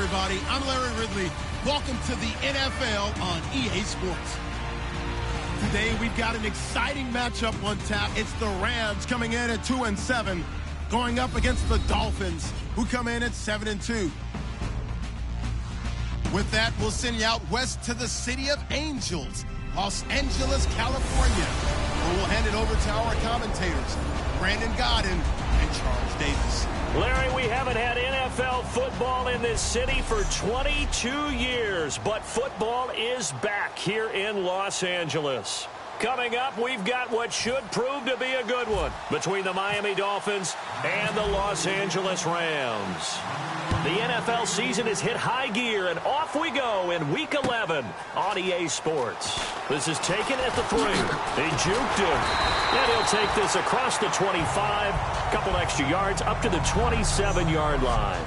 everybody. I'm Larry Ridley. Welcome to the NFL on EA Sports. Today, we've got an exciting matchup on tap. It's the Rams coming in at 2-7, going up against the Dolphins, who come in at 7-2. With that, we'll send you out west to the city of Angels, Los Angeles, California, where we'll hand it over to our commentators, Brandon Godden and Charles Davis. Larry, we haven't had NFL football in this city for 22 years, but football is back here in Los Angeles. Coming up, we've got what should prove to be a good one between the Miami Dolphins and the Los Angeles Rams. The NFL season has hit high gear, and off we go in Week 11 on EA Sports. This is taken at the 3. They juked him, and he'll take this across the 25, couple extra yards up to the 27-yard line.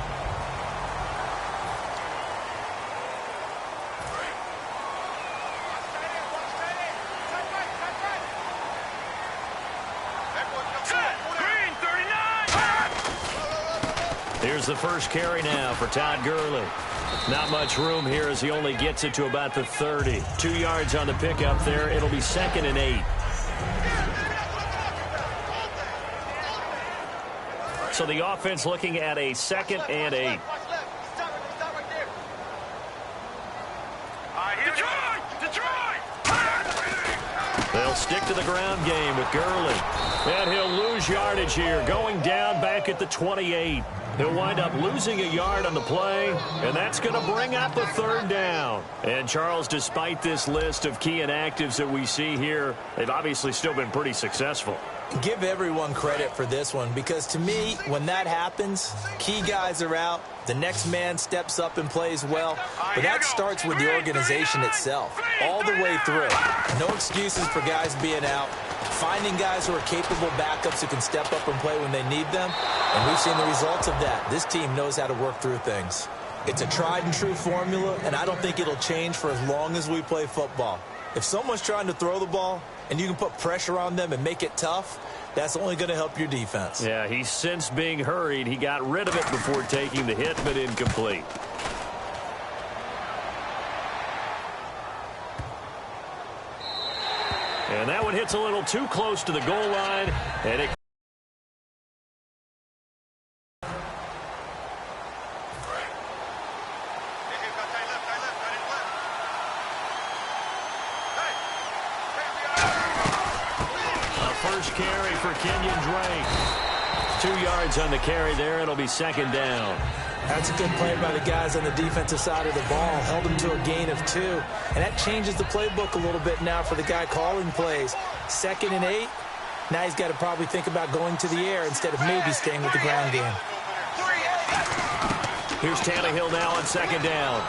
Here's the first carry now for Todd Gurley. Not much room here as he only gets it to about the 30. 2 yards on the pickup there. It'll be 2nd and 8. So the offense looking at a 2nd and 8. They'll stick to the ground game with Gurley. And he'll lose yardage here, going down back at the 28. He'll wind up losing a yard on the play, and that's going to bring up a 3rd down. And, Charles, despite this list of key inactives that we see here, they've obviously still been pretty successful. Give everyone credit for this one, because to me, when that happens, key guys are out, the next man steps up and plays well, but that starts with the organization itself, all the way through. No excuses for guys being out, finding guys who are capable backups who can step up and play when they need them, and we've seen the results of that. This team knows how to work through things. It's a tried-and-true formula, and I don't think it'll change for as long as we play football. If someone's trying to throw the ball and you can put pressure on them and make it tough, that's only going to help your defense. Yeah, he's since being hurried. He got rid of it before taking the hit, but incomplete. And that one hits a little too close to the goal line, and it first carry for Kenyon Drake. 2 yards on the carry there. It'll be 2nd down. That's a good play by the guys on the defensive side of the ball. Held him to a gain of 2. And that changes the playbook a little bit now for the guy calling plays. 2nd and 8. Now he's got to probably think about going to the air instead of maybe staying with the ground game. Here's Tannehill now on 2nd down.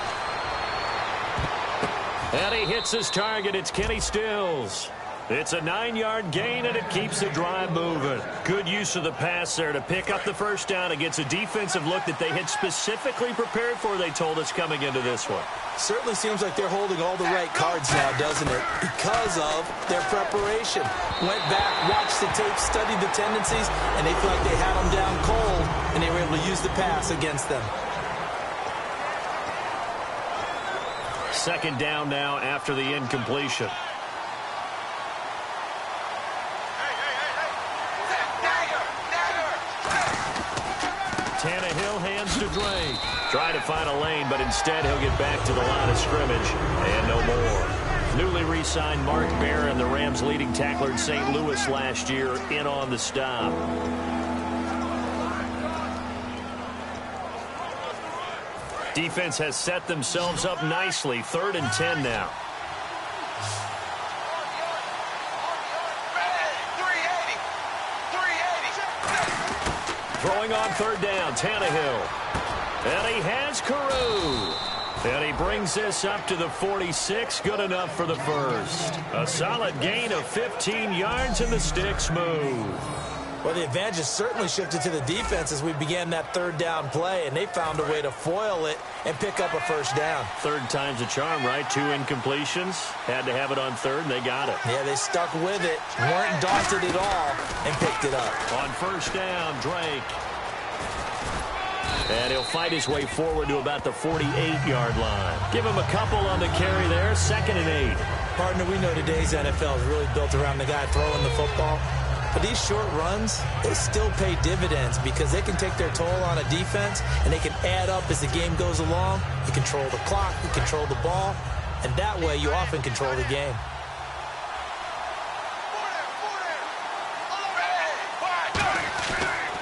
And he hits his target. It's Kenny Stills. It's a 9-yard gain, and it keeps the drive moving. Good use of the pass there to pick up the 1st down against a defensive look that they had specifically prepared for, they told us, coming into this one. Certainly seems like they're holding all the right cards now, doesn't it? Because of their preparation. Went back, watched the tape, studied the tendencies, and they felt like they had them down cold, and they were able to use the pass against them. 2nd down now after the incompletion. Tannehill hands to Drake. Try to find a lane, but instead he'll get back to the line of scrimmage. And no more. Newly re-signed Mark Barron, the Rams' leading tackler in St. Louis last year, in on the stop. Defense has set themselves up nicely. 3rd and 10 now. Throwing on 3rd down, Tannehill. And he has Carew. And he brings this up to the 46. Good enough for the 1st. A solid gain of 15 yards, and the sticks move. Well, the advantage has certainly shifted to the defense as we began that 3rd down play, and they found a way to foil it and pick up a 1st down. 3rd time's a charm, right? 2 incompletions. Had to have it on 3rd, and they got it. Yeah, they stuck with it, weren't daunted at all, and picked it up. On 1st down, Drake. And he'll fight his way forward to about the 48-yard line. Give him a couple on the carry there, 2nd and 8. Partner, we know today's NFL is really built around the guy throwing the football. But these short runs, they still pay dividends because they can take their toll on a defense and they can add up as the game goes along. You control the clock, you control the ball, and that way you often control the game.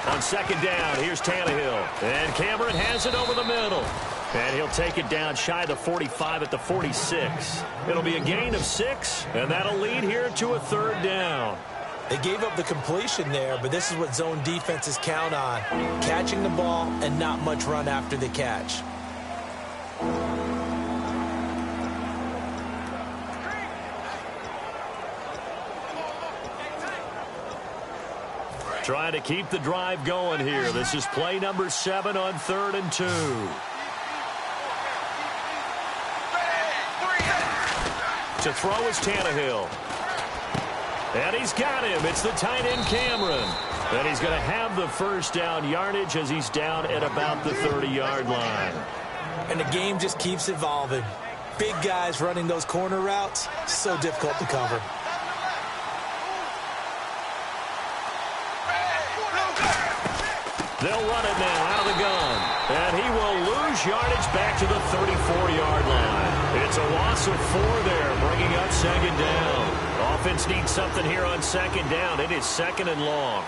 On 2nd down, here's Tannehill. And Cameron has it over the middle. And he'll take it down shy of the 45 at the 46. It'll be a gain of 6, and that'll lead here to a 3rd down. They gave up the completion there, but this is what zone defenses count on. Catching the ball and not much run after the catch. Trying to keep the drive going here. This is play number 7 on 3rd and 2. To throw is Tannehill. And he's got him. It's the tight end Cameron. And he's going to have the 1st down yardage as he's down at about the 30-yard line. And the game just keeps evolving. Big guys running those corner routes, so difficult to cover. They'll run it now out of the gun. And he will lose yardage back to the 34-yard line. It's a loss of 4 there, bringing up 2nd down. Offense needs something here on 2nd down. It is 2nd and long.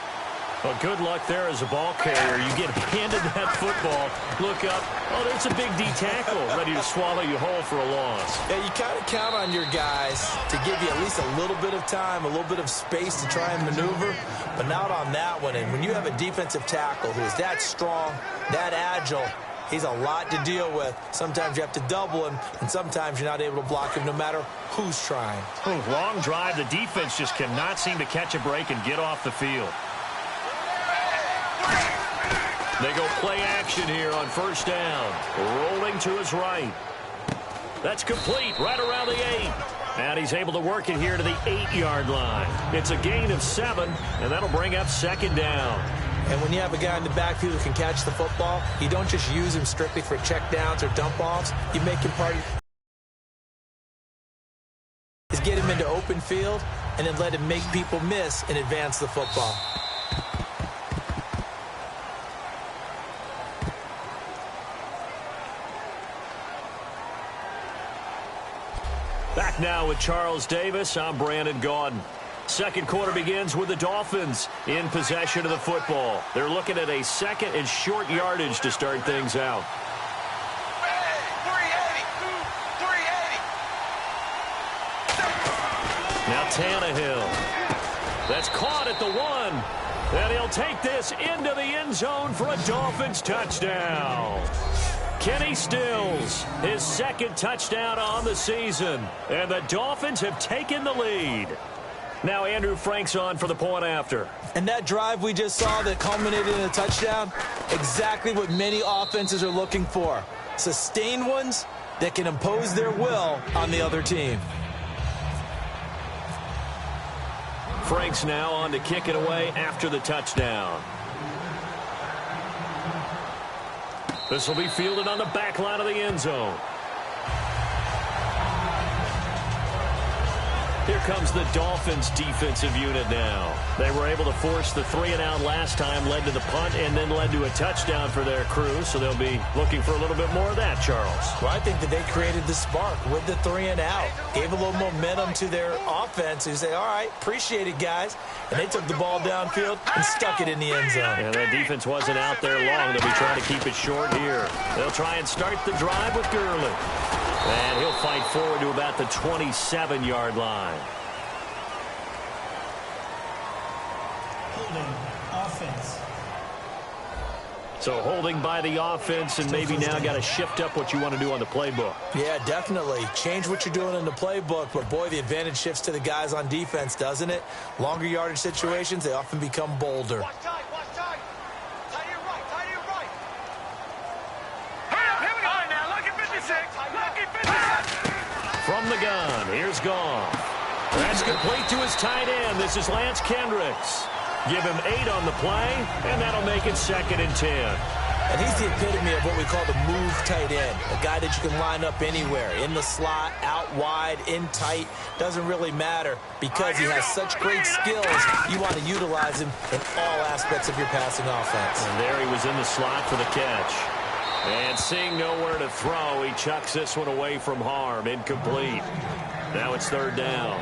Well, good luck there as a ball carrier. You get handed that football, look up, oh, there's a big D tackle ready to swallow you whole for a loss. Yeah, you kind of count on your guys to give you at least a little bit of time, a little bit of space to try and maneuver, but not on that one. And when you have a defensive tackle who is that strong, that agile, he's a lot to deal with. Sometimes you have to double him, and sometimes you're not able to block him no matter who's trying. Long drive. The defense just cannot seem to catch a break and get off the field. They go play action here on 1st down. Rolling to his right. That's complete right around the 8. And he's able to work it here to the 8-yard line. It's a gain of 7, and that'll bring up 2nd down. And when you have a guy in the backfield who can catch the football, you don't just use him strictly for checkdowns or dump-offs. You make him part of is get him into open field and then let him make people miss and advance the football. Back now with Charles Davis. I'm Brandon Gaudin. 2nd quarter begins with the Dolphins in possession of the football. They're looking at a 2nd and short yardage to start things out. Now Tannehill. That's caught at the 1. And he'll take this into the end zone for a Dolphins touchdown. Kenny Stills, his 2nd touchdown on the season. And the Dolphins have taken the lead. Now Andrew Frank's on for the point after. And that drive we just saw that culminated in a touchdown, exactly what many offenses are looking for. Sustained ones that can impose their will on the other team. Frank's now on to kick it away after the touchdown. This will be fielded on the back line of the end zone. Here comes the Dolphins defensive unit now. They were able to force the 3-and-out last time, led to the punt, and then led to a touchdown for their crew. So they'll be looking for a little bit more of that, Charles. Well, I think that they created the spark with the 3-and-out. Gave a little momentum to their offense who say, all right, appreciate it, guys. And they took the ball downfield and stuck it in the end zone. And that defense wasn't out there long. They'll be trying to keep it short here. They'll try and start the drive with Gurley. And he'll fight forward to about the 27-yard line. Holding offense. So holding by the offense, and maybe now got to shift up what you want to do on the playbook. Yeah, definitely. Change what you're doing in the playbook, but boy, the advantage shifts to the guys on defense, doesn't it? Longer yardage situations, they often become bolder. Watch tight, watch tight. Tight to your right, tight to your right. Here we go now, lucky 56, lucky 56. From the gun, here's Goff. That's complete to his tight end. This is Lance Kendricks. Give him 8 on the play, and that'll make it 2nd and 10. And he's the epitome of what we call the move tight end, a guy that you can line up anywhere, in the slot, out wide, in tight, doesn't really matter because he has such great skills. You want to utilize him in all aspects of your passing offense. And there he was in the slot for the catch. And seeing nowhere to throw, he chucks this one away from harm, incomplete. Now it's third down.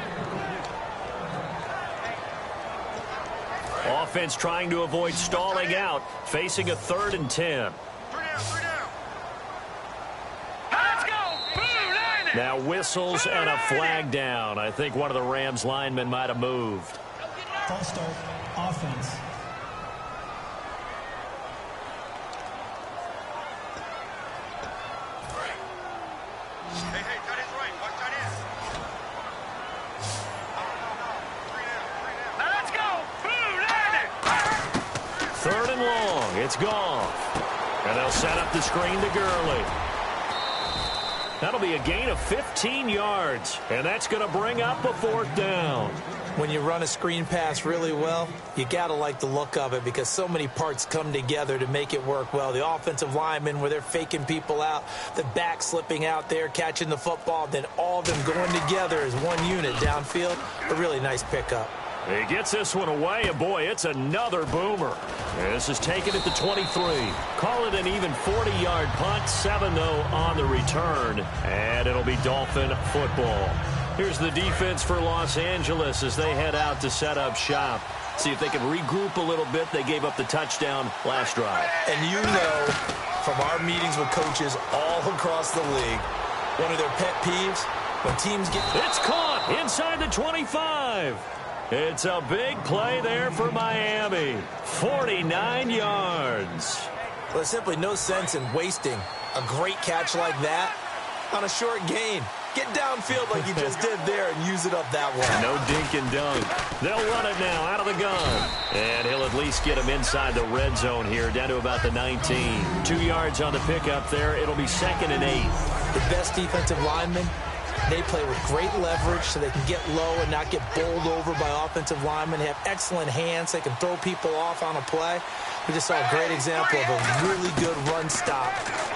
Offense trying to avoid stalling out, facing a 3rd and 10. Let's go! Boom! Now whistles and a flag down. I think one of the Rams linemen might have moved. False start, offense. Hey, tight end's right. Watch tight end. Let's go! Boom! Landed! 3rd and long. It's gone. And they'll set up the screen to Gurley. That'll be a gain of 15 yards. And that's going to bring up a 4th down. When you run a screen pass really well, you got to like the look of it because so many parts come together to make it work well. The offensive linemen, where they're faking people out, the back slipping out there, catching the football, then all of them going together as one unit downfield. A really nice pickup. He gets this one away, and boy, it's another boomer. This is taken at the 23. Call it an even 40-yard punt, 7-0 on the return, and it'll be Dolphin football. Here's the defense for Los Angeles as they head out to set up shop. See if they can regroup a little bit. They gave up the touchdown last drive. And you know from our meetings with coaches all across the league, one of their pet peeves, when teams get... It's caught inside the 25. It's a big play there for Miami. 49 yards. Well, there's simply no sense in wasting a great catch like that on a short gain. Get downfield like you just did there and use it up that way. No dink and dunk. They'll run it now out of the gun. And he'll at least get him inside the red zone here, down to about the 19. 2 yards on the pickup there. It'll be 2nd and 8. The best defensive linemen, they play with great leverage so they can get low and not get bowled over by offensive linemen. They have excellent hands. They can throw people off on a play. We just saw a great example of a really good run stop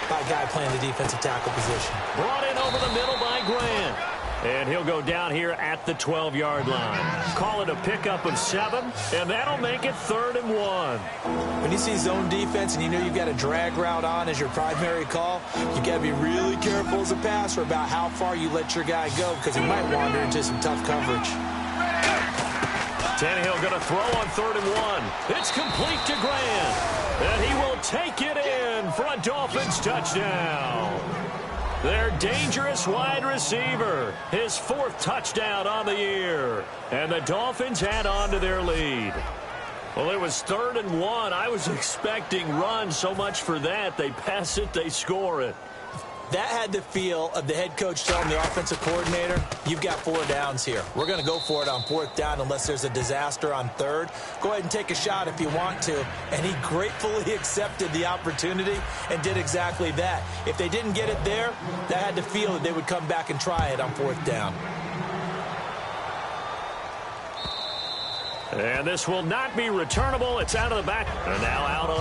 by a guy playing the defensive tackle position. Brought in over the middle by Grant. And he'll go down here at the 12-yard line. Call it a pickup of 7, and that'll make it 3rd and 1. When you see zone defense and you know you've got a drag route on as your primary call, you got to be really careful as a passer about how far you let your guy go because he might wander into some tough coverage. Tannehill going to throw on 3rd and 1. It's complete to Grant. And he will take it in for a Dolphins touchdown. Their dangerous wide receiver. His 4th touchdown on the year. And the Dolphins add on to their lead. Well, it was 3rd and 1. I was expecting runs. So much for that. They pass it, they score it. That had the feel of the head coach telling the offensive coordinator, you've got 4 downs here. We're going to go for it on 4th down unless there's a disaster on 3rd. Go ahead and take a shot if you want to. And he gratefully accepted the opportunity and did exactly that. If they didn't get it there, that had the feel that they would come back and try it on 4th down. And this will not be returnable. It's out of the back. And now out of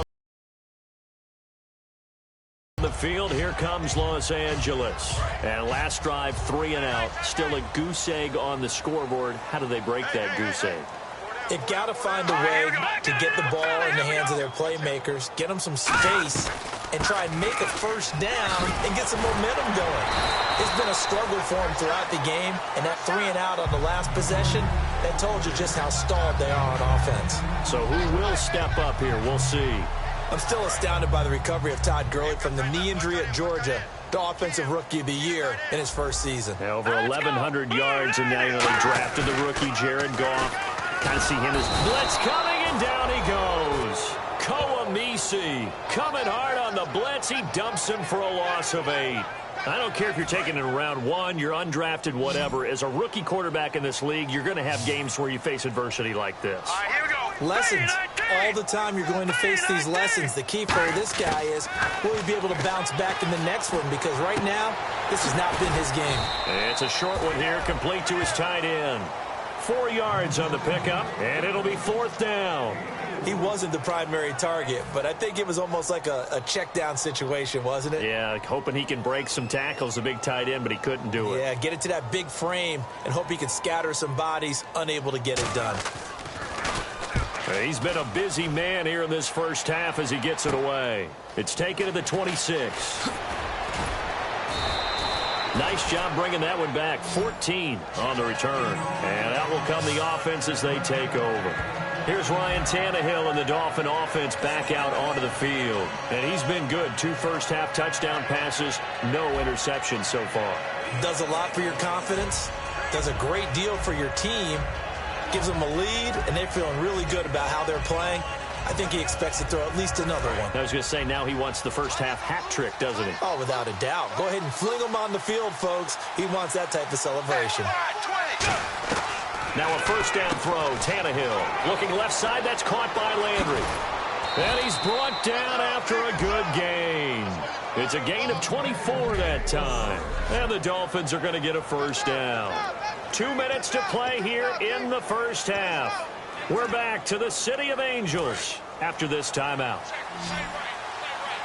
the field. Here comes Los Angeles. And last drive, 3 and out. Still a goose egg on the scoreboard. How do they break that goose egg? They've got to find a way to get the ball in the hands of their playmakers, get them some space, and try and make a 1st down and get some momentum going. It's been a struggle for them throughout the game, and that 3 and out on the last possession, that told you just how stalled they are on offense. So who will step up here? We'll see. I'm still astounded by the recovery of Todd Gurley from the knee injury at Georgia, the offensive rookie of the year in his first season. Now over 1,100 yards, and now they drafted the rookie Jared Goff. Kind of see him as blitz coming, and down he goes. Koamisi coming hard on the blitz. He dumps him for a loss of 8. I don't care if you're taking it in round 1, you're undrafted, whatever. As a rookie quarterback in this league, you're going to have games where you face adversity like this. All right, here we go. Lessons. All the time you're going to face these lessons. The key for this guy is, will he be able to bounce back in the next one? Because right now, this has not been his game. It's a short one here, complete to his tight end. 4 yards on the pickup, and it'll be 4th down. 4th down. Now out of the he wasn't the primary target, but I think it was almost like a check down situation, wasn't it? Yeah, hoping he can break some tackles, a big tight end, but he couldn't do it. Yeah, get it to that big frame and hope he can scatter some bodies, unable to get it done. He's been a busy man here in this first half as he gets it away. It's taken to the 26. Nice job bringing that one back. 14 on the return. And out will come the offense as they take over. Here's Ryan Tannehill and the Dolphin offense back out onto the field. And he's been good. 2 first-half touchdown passes, no interceptions so far. Does a lot for your confidence. Does a great deal for your team. Gives them a lead, and they're feeling really good about how they're playing. I think he expects to throw at least another one. I was going to say, now he wants the first-half hat trick, doesn't he? Oh, without a doubt. Go ahead and fling him on the field, folks. He wants that type of celebration. Now a first down throw. Tannehill looking left side. That's caught by Landry. And he's brought down after a good gain. It's a gain of 24 that time. And the Dolphins are going to get a first down. 2 minutes to play here in the first half. We're back to the City of Angels after this timeout.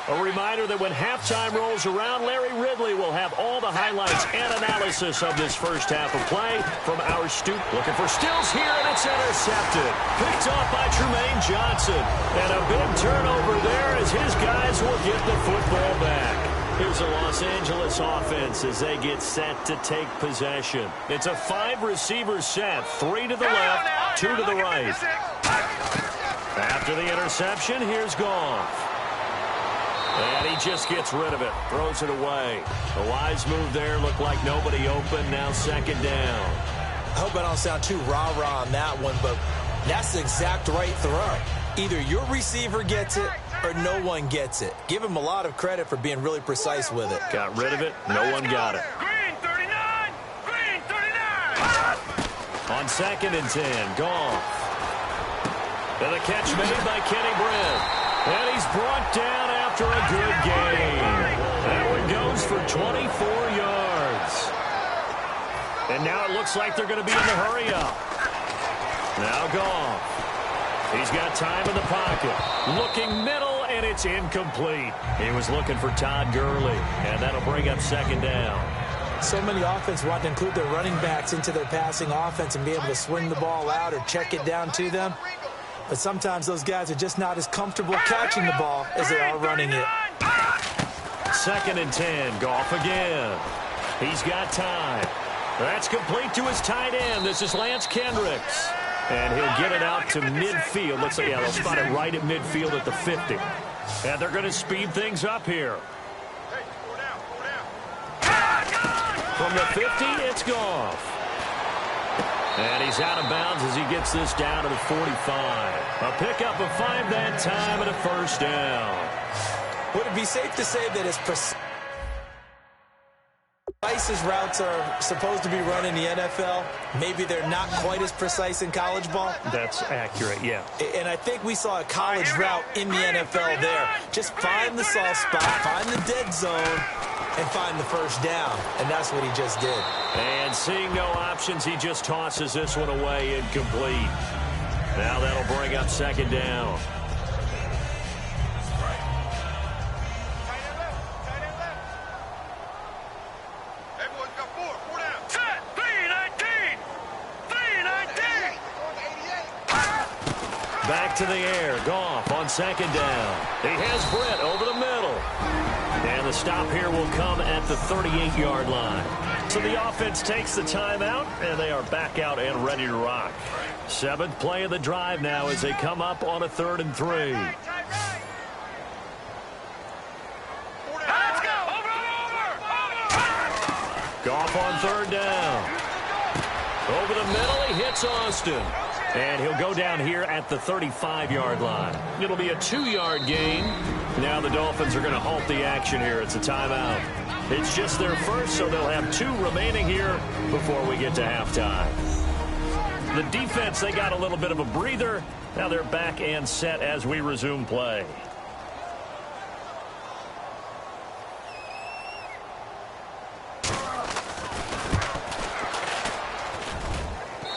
A reminder that when halftime rolls around, Larry Ridley will have all the highlights and analysis of this first half of play from our stoop. Looking for Stills here, and it's intercepted. Picked off by Tremaine Johnson. And a big turnover there as his guys will get the football back. Here's the Los Angeles offense as they get set to take possession. It's a 5-receiver set, 3 to the left, 2 to the right. After the interception, here's Goff. And he just gets rid of it, throws it away. A wise move there, looked like nobody open, now second down. I hope I don't sound too rah-rah on that one, but that's the exact right throw. Either your receiver gets it or no one gets it. Give him a lot of credit for being really precise with it. Got rid of it, no one got it. Green 39! Green 39! On 2nd and 10, Goff. And the catch made by Kenny Britt. And he's brought down after a good gain. That one goes for 24 yards. And now it looks like they're going to be in the hurry up. Now Goff. He's got time in the pocket. Looking middle, and it's incomplete. He was looking for Todd Gurley, and that'll bring up second down. So many offenses want to include their running backs into their passing offense and be able to swing the ball out or check it down to them. But sometimes those guys are just not as comfortable catching the ball as they are running it. 2nd and 10, Goff again. He's got time. That's complete to his tight end. This is Lance Kendricks. And he'll get it out to midfield. Looks like, yeah, they'll spot it right at midfield at the 50. And they're going to speed things up here. From the 50, it's Goff. And he's out of bounds as he gets this down to the 45. A pickup of 5 that time and a first down. Would it be safe to say that as precise as routes are supposed to be run in the NFL, maybe they're not quite as precise in college ball? That's accurate, yeah. And I think we saw a college route in the NFL there. Just find the soft spot, find the dead zone, and find the first down. And that's what he just did. And seeing no options, he just tosses this one away incomplete. Now that'll bring up second down. Back to the air. Goff on second down. He has Britt over the middle. And the stop here will come at the 38-yard line. So the offense takes the timeout, and they are back out and ready to rock. 7th play of the drive now as they come up on a 3rd and 3. Let's go! Over! Goff on 3rd down. Over the middle, he hits Austin. And he'll go down here at the 35-yard line. It'll be a 2-yard gain. Now the Dolphins are going to halt the action here. It's a timeout. It's just their first, so they'll have 2 remaining here before we get to halftime. The defense, they got a little bit of a breather. Now they're back and set as we resume play.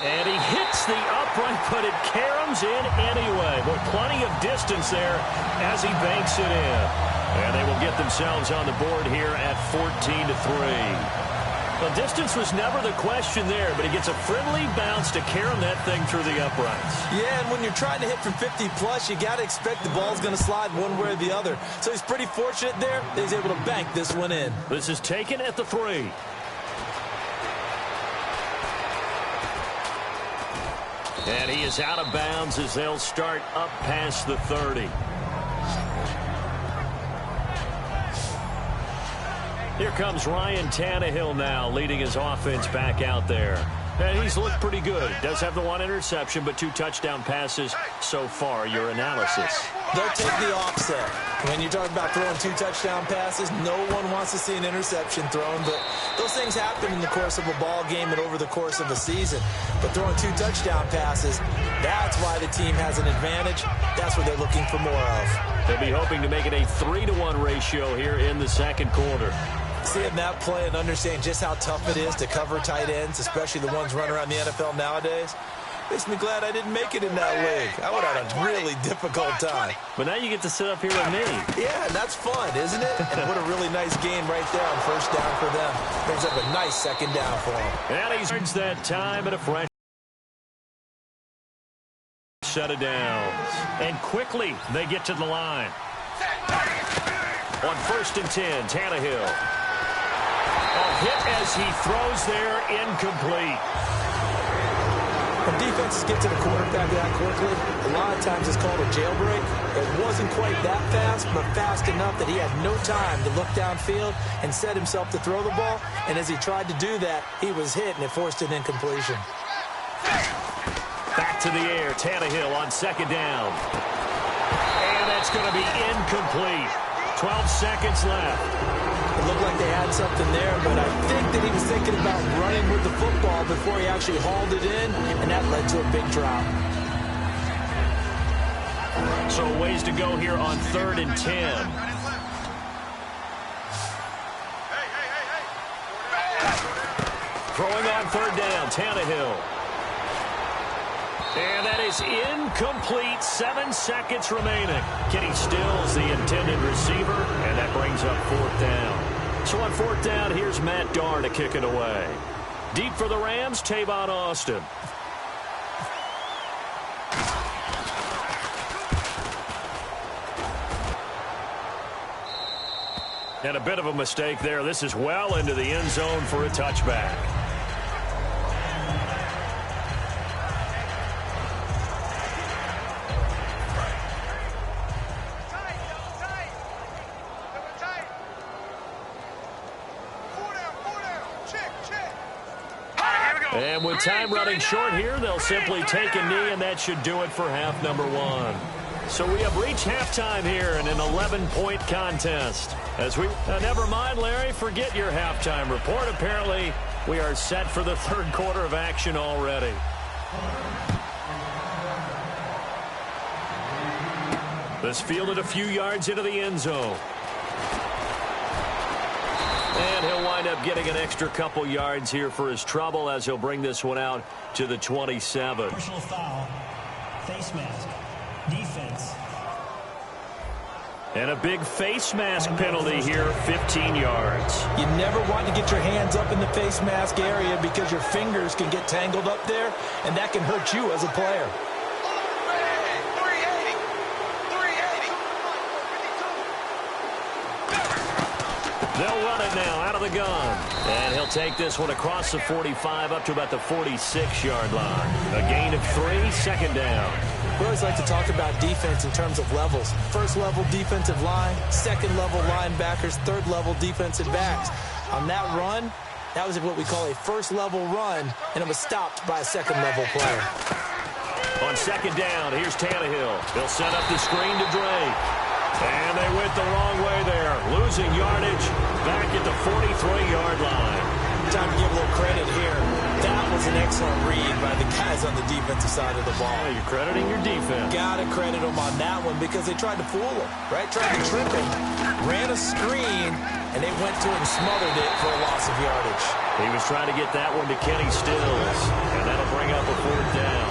And he hits the upright but it caroms in anyway. With plenty of distance there as he banks it in. And they will get themselves on the board here at 14-3. The distance was never the question there, but he gets a friendly bounce to carom that thing through the uprights. Yeah, and when you're trying to hit from 50-plus, you got to expect the ball's going to slide one way or the other. So he's pretty fortunate there that he's able to bank this one in. This is taken at the 3. And he is out of bounds as they'll start up past the 30. Here comes Ryan Tannehill now, leading his offense back out there. And he's looked pretty good. Does have the 1 interception, but 2 touchdown passes so far. Your analysis. They'll take the offset. When you talk about throwing 2 touchdown passes, no one wants to see an interception thrown, but those things happen in the course of a ball game and over the course of a season. But throwing 2 touchdown passes, that's why the team has an advantage. That's what they're looking for more of. They'll be hoping to make it a 3-to-1 ratio here in the second quarter. Seeing that play and understanding just how tough it is to cover tight ends, especially the ones running around the NFL nowadays, makes me glad I didn't make it in that league. I would have had a really difficult time. But now you get to sit up here with me. Yeah, and that's fun, isn't it? And what a really nice game right there on first down for them. Brings up a nice second down for them. And he's earned that time at a fresh set of downs. And quickly they get to the line. On 1st and 10, Tannehill. A hit as he throws there, incomplete. When defenses get to the quarterback that quickly, a lot of times it's called a jailbreak. It wasn't quite that fast, but fast enough that he had no time to look downfield and set himself to throw the ball. And as he tried to do that, he was hit, and it forced an incompletion. Back to the air, Tannehill on 2nd down. And that's going to be incomplete. 12 seconds left. It looked like they had something there, but I think that he was thinking about running with the football before he actually hauled it in, and that led to a big drop. So ways to go here on 3rd and 10. Throwing on 3rd down, Tannehill. And that is incomplete. 7 seconds remaining. Kenny Stills, the intended receiver, and that brings up 4th down. So on 4th down, here's Matt Darr to kick it away. Deep for the Rams, Tavon Austin. And a bit of a mistake there. This is well into the end zone for a touchback. And with time running short here, they'll simply take a knee, and that should do it for half number 1. So we have reached halftime here in an 11-point contest. As we never mind, Larry, forget your halftime report. Apparently, we are set for the 3rd quarter of action already. This fielded a few yards into the end zone. And he'll wind up getting an extra couple yards here for his trouble as he'll bring this one out to the 27. Personal foul, face mask, defense. And a big face mask penalty here, 15 yards. You never want to get your hands up in the face mask area because your fingers can get tangled up there, and that can hurt you as a player. They'll run it now out of the gun. And he'll take this one across the 45 up to about the 46-yard line. A gain of 3, 2nd down. We always like to talk about defense in terms of levels. 1st level defensive line, 2nd level linebackers, 3rd level defensive backs. On that run, that was what we call a 1st level run, and it was stopped by a 2nd level player. On 2nd down, here's Tannehill. They'll set up the screen to Drake. And they went the wrong way there. Losing yardage back at the 43-yard line. Time to give a little credit here. That was an excellent read by the guys on the defensive side of the ball. Yeah, you're crediting your defense. Got to credit them on that one because they tried to fool him, right? Tried to trip him, ran a screen, and they went to it and smothered it for a loss of yardage. He was trying to get that one to Kenny Stills, and that'll bring up a 4th down.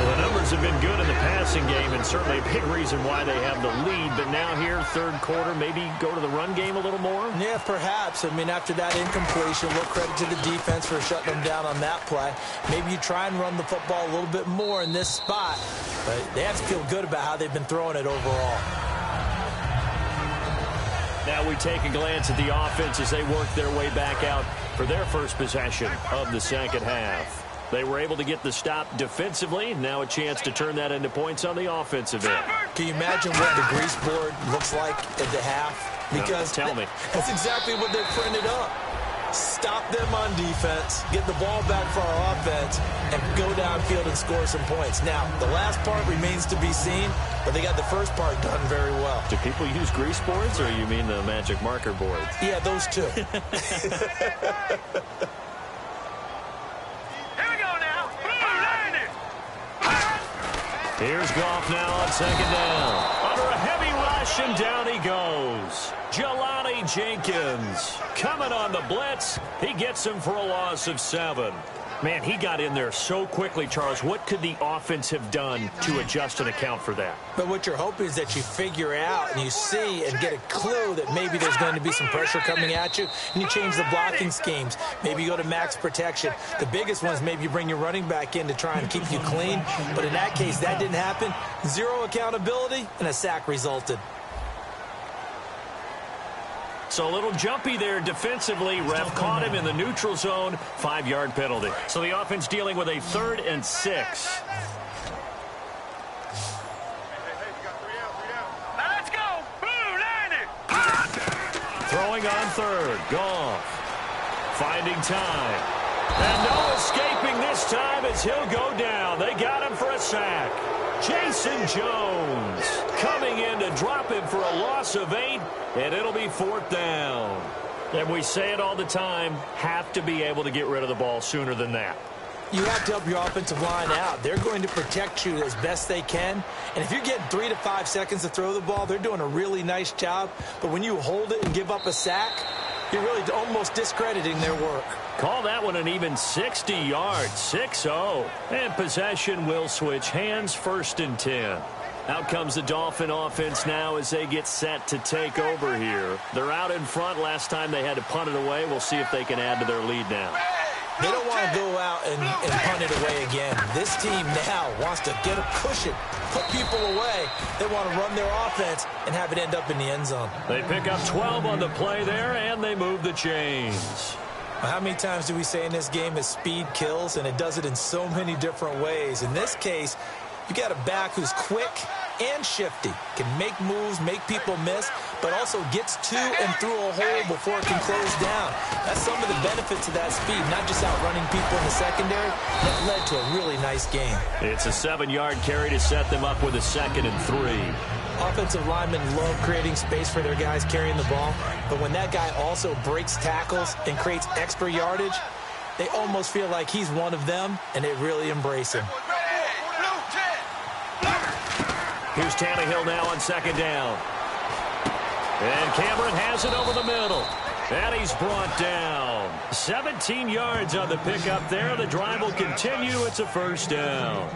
Well, the numbers have been good in the passing game, and certainly a big reason why they have the lead. But now here, third quarter, maybe go to the run game a little more? Yeah, perhaps. I mean, after that incompletion, a little credit to the defense for shutting them down on that play. Maybe you try and run the football a little bit more in this spot. But they have to feel good about how they've been throwing it overall. Now we take a glance at the offense as they work their way back out for their first possession of the second half. They were able to get the stop defensively. Now a chance to turn that into points on the offensive end. Can you imagine what the grease board looks like at the half? Because tell me. That's exactly what they printed up. Stop them on defense, get the ball back for our offense, and go downfield and score some points. Now, the last part remains to be seen, but they got the first part done very well. Do people use grease boards, or you mean the magic marker boards? Yeah, those two. Here's Goff now on second down. Under a heavy rush, and down he goes. Jelani Jenkins coming on the blitz. He gets him for a loss of 7. Man, he got in there so quickly, Charles. What could the offense have done to adjust and account for that? But what you're hoping is that you figure out and you see and get a clue that maybe there's going to be some pressure coming at you, and you change the blocking schemes. Maybe you go to max protection. The biggest one is maybe you bring your running back in to try and keep you clean. But in that case, that didn't happen. Zero accountability, and a sack resulted. So a little jumpy there defensively. Ref caught him in the neutral zone. 5-yard penalty. So the offense dealing with a 3rd and 6. Now let's go. Blue, line it. Throwing on 3rd. Goff. Finding time. And no escaping this time as he'll go down. They got him for a sack. Jason Jones coming in to drop him for a loss of 8, and it'll be 4th down. And we say it all the time, have to be able to get rid of the ball sooner than that. You have to help your offensive line out. They're going to protect you as best they can. And if you're getting 3 to 5 seconds to throw the ball, they're doing a really nice job. But when you hold it and give up a sack, you're really almost discrediting their work. Call that one an even 60 yards, 6-0. And possession will switch hands, 1st and 10. Out comes the Dolphin offense now as they get set to take over here. They're out in front. Last time they had to punt it away. We'll see if they can add to their lead now. They don't want to go out and punt it away again. This team now wants to get a cushion, put people away. They want to run their offense and have it end up in the end zone. They pick up 12 on the play there, and they move the chains. How many times do we say in this game that speed kills, and it does it in so many different ways? In this case, you got a back who's quick and shifty, can make moves, make people miss, but also gets to and through a hole before it can close down. That's some of the benefits of that speed, not just outrunning people in the secondary. That led to a really nice game. It's a 7-yard carry to set them up with a 2nd and 3. Offensive linemen love creating space for their guys carrying the ball, but when that guy also breaks tackles and creates extra yardage, they almost feel like he's one of them, and they really embrace him. Here's Tannehill now on 2nd down. And Cameron has it over the middle. And he's brought down. 17 yards on the pickup there. The drive will continue. It's a 1st down.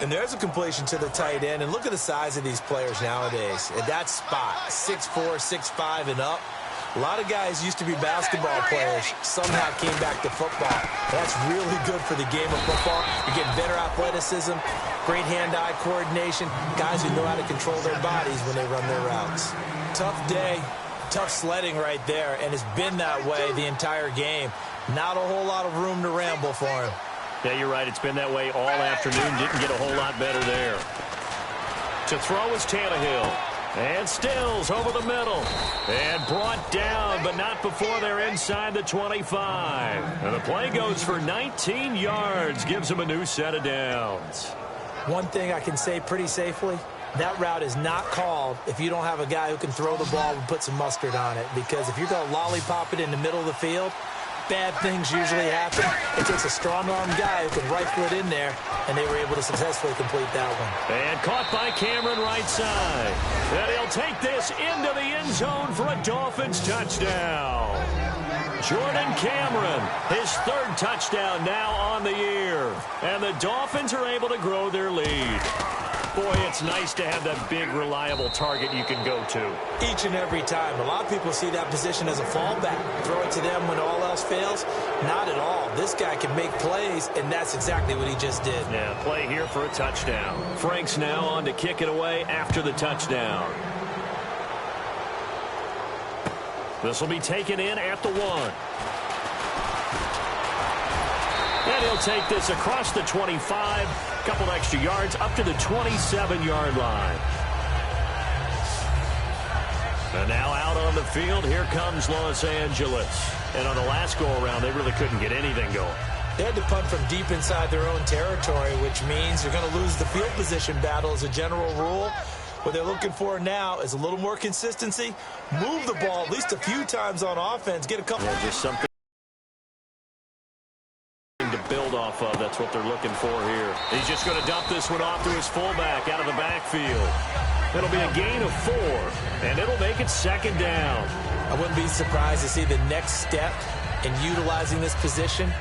And there's a completion to the tight end. And look at the size of these players nowadays. At that spot, 6'4", 6'5", and up. A lot of guys used to be basketball players, somehow came back to football. That's really good for the game of football. You're getting better athleticism, great hand-eye coordination, guys who know how to control their bodies when they run their routes. Tough day, tough sledding right there, and it's been that way the entire game. Not a whole lot of room to ramble for him. Yeah, you're right. It's been that way all afternoon. Didn't get a whole lot better there. To throw is Tannehill. And Stills over the middle. And brought down, but not before they're inside the 25. And the play goes for 19 yards. Gives them a new set of downs. One thing I can say pretty safely, that route is not called if you don't have a guy who can throw the ball and put some mustard on it. Because if you're going to lollipop it in the middle of the field, bad things usually happen. It takes a strong-arm guy who can rifle it in there, and they were able to successfully complete that one. And caught by Cameron right side. And he'll take this into the end zone for a Dolphins touchdown. Jordan Cameron, his third touchdown now on the year. And the Dolphins are able to grow their lead. Boy, it's nice to have that big, reliable target you can go to. Each and every time. A lot of people see that position as a fallback. Throw it to them when all else fails. Not at all. This guy can make plays, and that's exactly what he just did. Yeah, play here for a touchdown. Frank's now on to kick it away after the touchdown. This will be taken in at the 1. And he'll take this across the 25. Couple extra yards up to the 27-yard line. And now out on the field, here comes Los Angeles. And on the last go-around, they really couldn't get anything going. They had to punt from deep inside their own territory, which means they're going to lose the field position battle as a general rule. What they're looking for now is a little more consistency. Move the ball at least a few times on offense. Get a couple. Yeah, just something to build off of. That's what they're looking for here. He's just going to dump this one off to his fullback out of the backfield. It'll be a gain of 4, and it'll make it second down. I wouldn't be surprised to see the next step in utilizing this position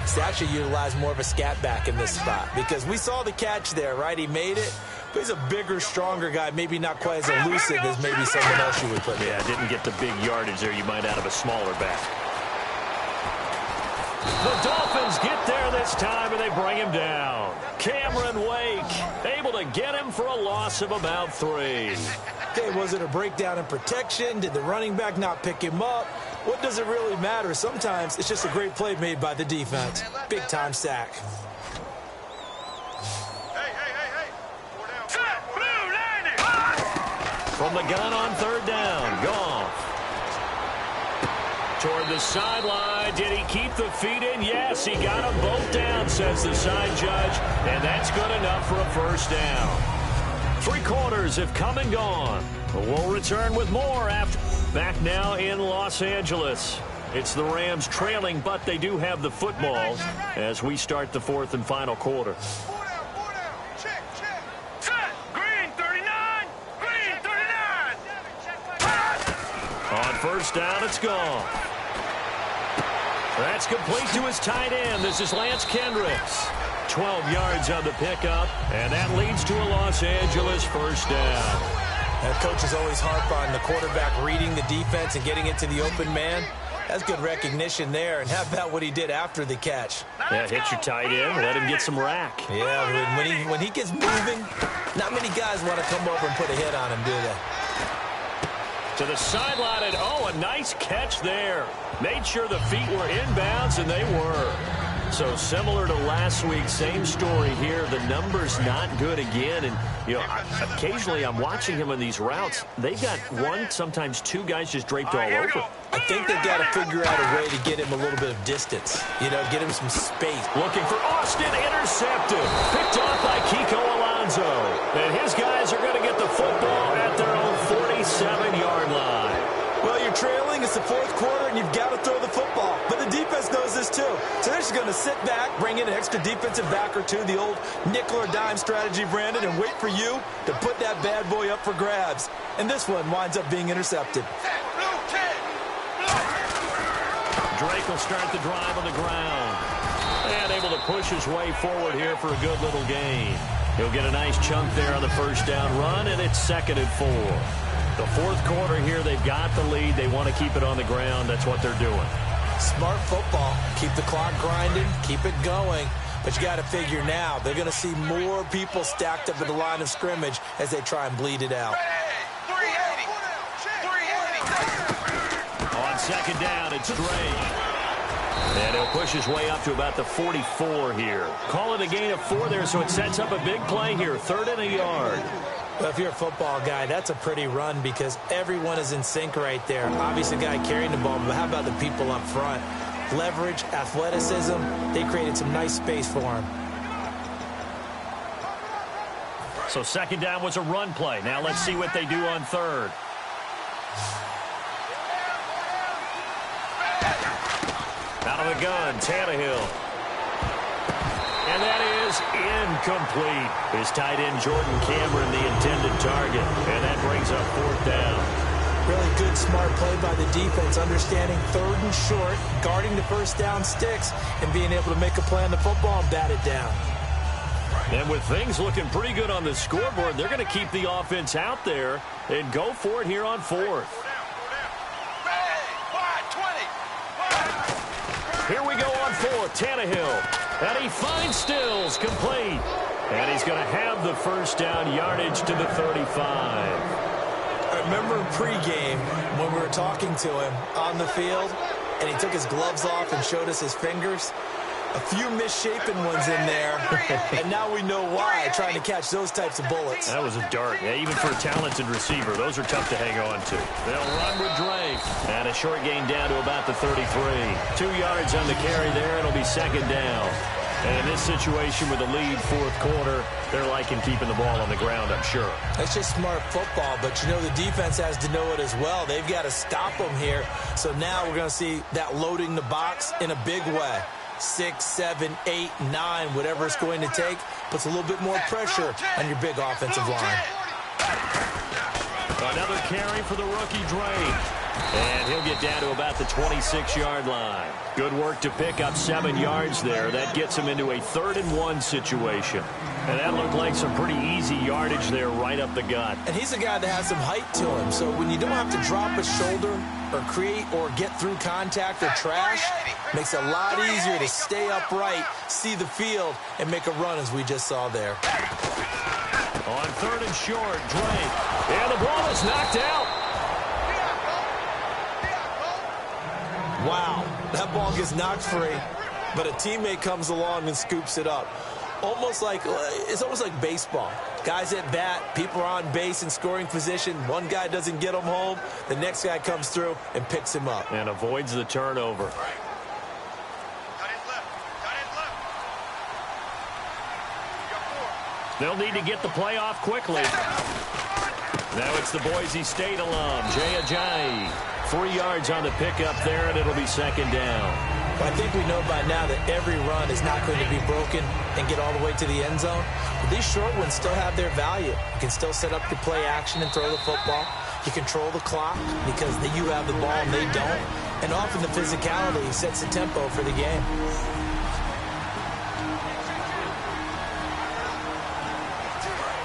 is to actually utilize more of a scat back in this spot, because we saw the catch there, right? He made it, but he's a bigger, stronger guy, maybe not quite as elusive as maybe someone else you would put in. Yeah, didn't get the big yardage there you might out of a smaller back. The Dolphins get there this time, and they bring him down. Cameron Wake able to get him for a loss of about 3. Okay, was it a breakdown in protection? Did the running back not pick him up? What does it really matter? Sometimes it's just a great play made by the defense. Big-time sack. From the gun on third down, Goff. Toward the sideline. Did he keep the feet in? Yes, he got them both down, says the side judge. And that's good enough for a first down. 3 quarters have come and gone. We'll return with more after. Back now in Los Angeles. It's the Rams trailing, but they do have the football as we start the 4th and final quarter. On first down, it's gone. That's complete to his tight end. This is Lance Kendricks. 12 yards on the pickup, and that leads to a Los Angeles first down. And coaches always harp on the quarterback reading the defense and getting it to the open man. That's good recognition there. And how about what he did after the catch? Yeah, hit your tight end, let him get some rack. Yeah, when he gets moving, not many guys want to come over and put a hit on him, do they? To the sideline, and a nice catch there. Made sure the feet were inbounds, and they were. So similar to last week, same story here. The numbers not good again. And, occasionally I'm watching him on these routes. They've got 1, sometimes 2 guys just draped all over. I think they've got to figure out a way to get him a little bit of distance. Get him some space. Looking for Austin, intercepted. Picked off by Kiko Alonso. And his guys are going to get the football at their own 47-yard line. Well, you're trailing. It's the 4th quarter, and you've got to throw the football. But the defense knows this, too. So they're just going to sit back, bring in an extra defensive back or 2, the old nickel or dime strategy, Brandon, and wait for you to put that bad boy up for grabs. And this one winds up being intercepted. Drake will start the drive on the ground. And able to push his way forward here for a good little gain. He'll get a nice chunk there on the first down run, and it's 2nd and 4. The 4th quarter here, they've got the lead. They want to keep it on the ground. That's what they're doing. Smart football. Keep the clock grinding. Keep it going. But you got to figure now, they're going to see more people stacked up at the line of scrimmage as they try and bleed it out. 380. On second down, it's Drake. And he'll push his way up to about the 44 here. Call it a gain of 4 there, so it sets up a big play here. 3rd and a yard. Well, if you're a football guy, that's a pretty run because everyone is in sync right there. Obviously, the guy carrying the ball, but how about the people up front? Leverage, athleticism, they created some nice space for him. So 2nd down was a run play. Now let's see what they do on 3rd. Out of the gun, Tannehill. And that is incomplete. His tight end, Jordan Cameron, the intended target. And that brings up 4th down. Really good smart play by the defense, understanding third and short, guarding the first down sticks, and being able to make a play on the football and bat it down. And with things looking pretty good on the scoreboard, they're going to keep the offense out there and go for it here on fourth. Here we go on fourth. Tannehill. And he finds Stills complete. And he's going to have the first down, yardage to the 35. I remember pregame when we were talking to him on the field, and he took his gloves off and showed us his fingers. A few misshapen ones in there, and now we know why, trying to catch those types of bullets. That was a dart. Yeah, even for a talented receiver, those are tough to hang on to. They'll run with Drake. And a short gain down to about the 33. 2 yards on the carry there. It'll be second down. And in this situation with the lead fourth quarter, they're liking keeping the ball on the ground, I'm sure. That's just smart football, but you know the defense has to know it as well. They've got to stop them here. So now we're going to see that loading the box in a big way. 6, 7, 8, 9, whatever it's going to take, puts a little bit more pressure on your big offensive line. Another carry for the rookie Drake. And he'll get down to about the 26-yard line. Good work to pick up 7 yards there. That gets him into a 3rd-and-1 situation. And that looked like some pretty easy yardage there right up the gut. And he's a guy that has some height to him. So when you don't have to drop a shoulder or create or get through contact or trash, makes it a lot easier to stay upright, see the field, and make a run as we just saw there. On 3rd and short, Drake. And the ball is knocked out. Wow, that ball gets knocked free, but a teammate comes along and scoops it up. It's almost like baseball. Guys at bat, people are on base in scoring position. One guy doesn't get him home. The next guy comes through and picks him up. And avoids the turnover. They'll need to get the play off quickly. Now it's the Boise State alum, Jay Ajayi. 3 yards on the pickup there, and it'll be second down. Well, I think we know by now that every run is not going to be broken and get all the way to the end zone. But these short ones still have their value. You can still set up your play action and throw the football. You control the clock because you have the ball and they don't. And often the physicality sets the tempo for the game.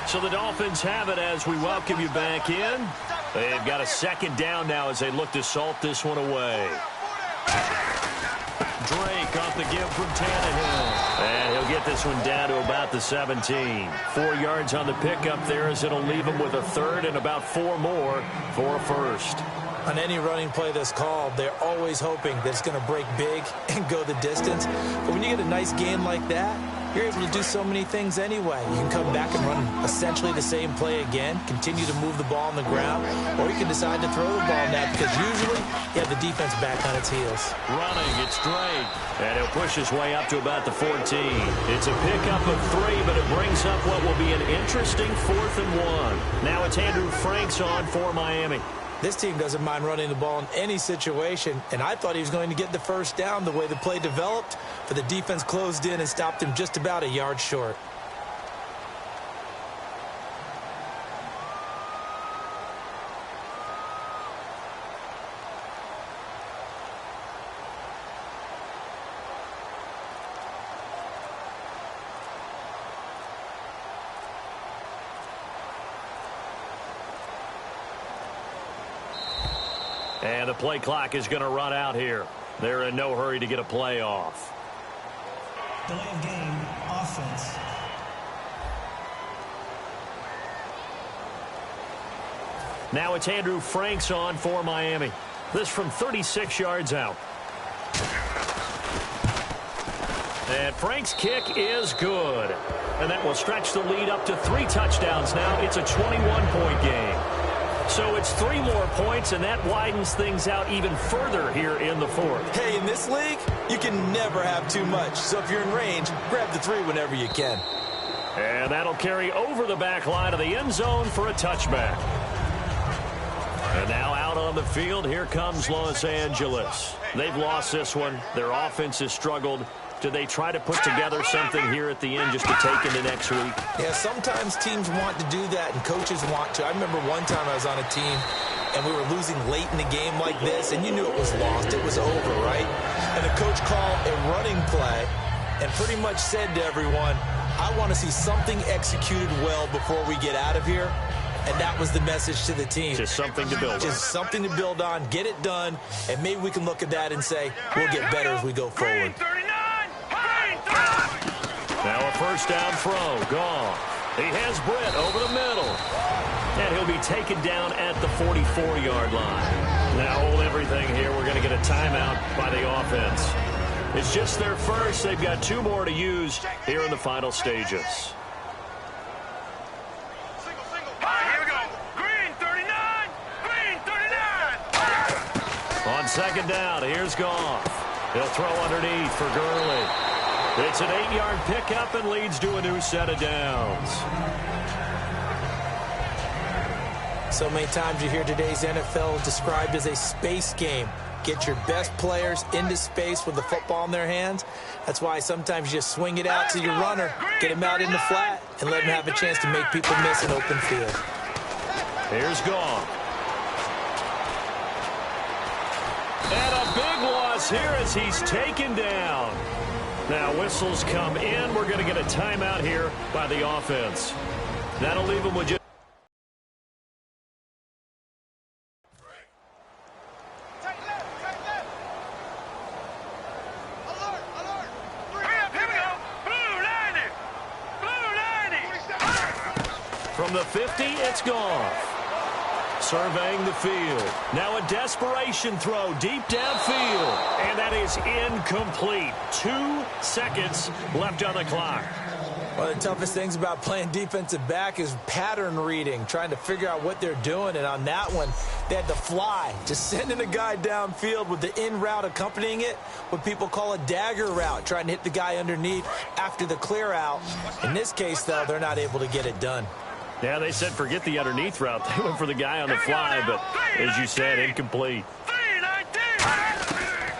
So the Dolphins have it as we welcome you back in. They've got a second down now as they look to salt this one away. Drake off the give from Tannehill. And he'll get this one down to about the 17. 4 yards on the pickup there as it'll leave him with a 3rd and about 4 more for a first. On any running play that's called, they're always hoping that it's going to break big and go the distance. But when you get a nice gain like that, you're able to do so many things anyway. You can come back and run essentially the same play again, continue to move the ball on the ground, or you can decide to throw the ball now because usually you have the defense back on its heels. Running, it's Drake. And he'll push his way up to about the 14. It's a pickup of 3, but it brings up what will be an interesting 4th and 1. Now it's Andrew Franks on for Miami. This team doesn't mind running the ball in any situation, and I thought he was going to get the first down the way the play developed, but the defense closed in and stopped him just about a yard short. And the play clock is going to run out here. They're in no hurry to get a play off. Delay of game, offense. Now it's Andrew Franks on for Miami. This from 36 yards out. And Frank's kick is good. And that will stretch the lead up to 3 touchdowns now. It's a 21-point game. So it's 3 more points, and that widens things out even further here in the 4th. Hey, in this league, you can never have too much. So if you're in range, grab the 3 whenever you can. And that'll carry over the back line of the end zone for a touchback. And now out on the field, here comes Los Angeles. They've lost this one. Their offense has struggled. Do they try to put together something here at the end just to take into next week? Yeah, sometimes teams want to do that and coaches want to. I remember one time I was on a team and we were losing late in the game like this, and you knew it was lost, it was over, right? And the coach called a running play and pretty much said to everyone, I want to see something executed well before we get out of here. And that was the message to the team. Just something to build on. Just something to build on, get it done, and maybe we can look at that and say, we'll get better as we go forward. Now a first down throw, gone. He has Britt over the middle. And he'll be taken down at the 44-yard line. Now hold everything here. We're going to get a timeout by the offense. It's just their first. They've got 2 more to use here in the final stages. On second down, here's Goff. He'll throw underneath for Gurley. It's an 8-yard pickup and leads to a new set of downs. So many times you hear today's NFL described as a space game. Get your best players into space with the football in their hands. That's why sometimes you just swing it out to your runner, get him out in the flat, and let him have a chance to make people miss an open field. Here's Goff. And a big loss here as he's taken down. Now whistles come in. We're going to get a timeout here by the offense. That'll leave him with just... From the 50, it's Goff. Surveying the field. Now a desperation throw deep downfield. And that is incomplete. 2 seconds left on the clock. One of the toughest things about playing defensive back is pattern reading, trying to figure out what they're doing. And on that one, they had to fly, just sending a guy downfield with the in route accompanying it, what people call a dagger route, trying to hit the guy underneath after the clear out. In this case, though, they're not able to get it done. Yeah, they said forget the underneath route. They went for the guy on the fly, but as you said, incomplete.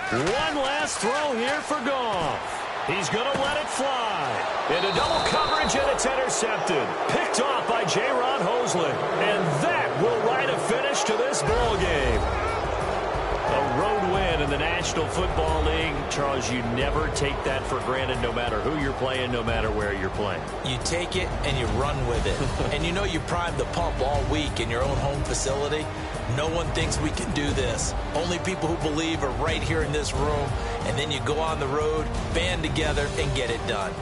One last throw here for Goff. He's going to let it fly. Into double coverage, and it's intercepted. Picked off by J-Ron Hosley. And that will write a finish to this ball game. A road win in the National Football League. Charles, you never take that for granted, no matter who you're playing, no matter where you're playing. You take it and you run with it. And you know you primed the pump all week in your own home facility. No one thinks we can do this. Only people who believe are right here in this room. And then you go on the road, band together, and get it done.